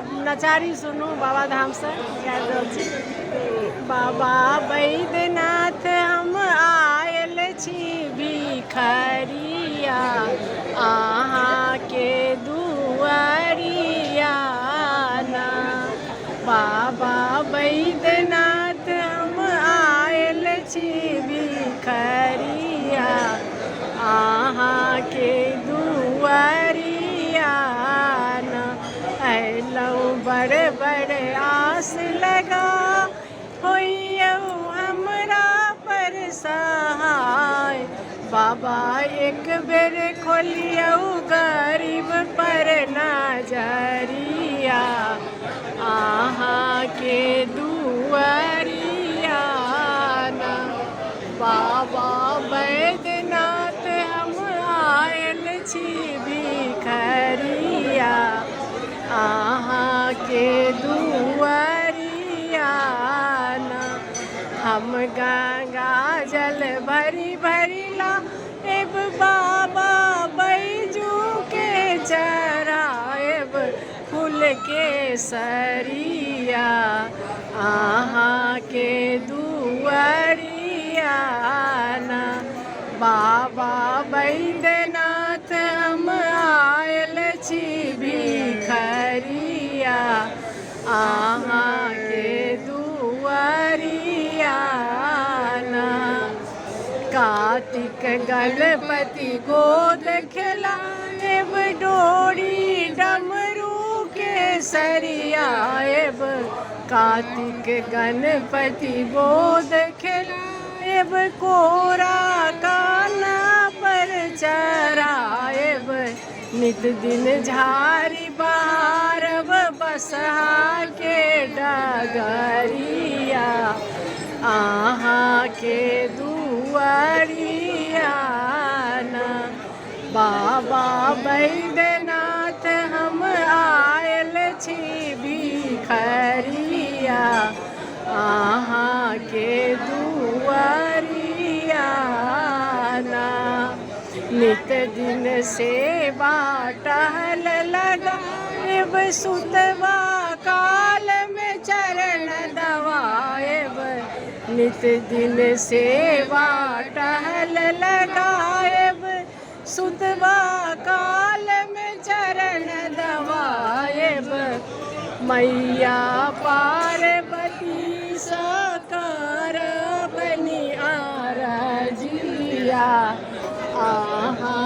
नचारी सुनू बाबा धाम से गाबि रहल छी। बाबा बैद्यनाथ हम आयल छी भिखरिया, अहाँके दुआरिया ना। बाबा बैद्यनाथ हम आयल छी भिखरिया, अहाँके दुआरिया ना। अयलहुँ बड़ बड़ आस लगा, होइयौ हमरा पर सहाय। बाबा एक बेर खोलियौ गरीब पर नजरिया, अहाँके दुआरिया ना। बाबा बैद्यनाथ हम आयल छी भिखरिया, अहाँके दुआरिया ना। हम गंगा जल भरी भरी लाएब, बाबा बैजू के चढ़ाएब फूल के सरिया, अहाँके दुआरिया ना। बाबा बैद्यनाथ हम आयल छी भिखरिया, अहाँके दुआरिया ना। कार्तिक गणपति गोद खेलाएब, डोरी डमरू के सरियाएब। कार्तिक गणपति गोद खेलाएब, कोरा काना पर चढ़ाएब। नित दिन झारी बहारब बसहा के डगरिया, अहाँके दुआरिया ना। बाबा बैद्यनाथ हम आयल छी भिखरिया, अहाँके दुआरिया ना। नित दिन सेवा टहल लगाएब, सुतवा काल में चरण दबाएब। नित दिन सेवा टहल लगाएब, सुतवा काल में चरण दबाएब। मैया पार्वती साकार बनी आरजिया, आहा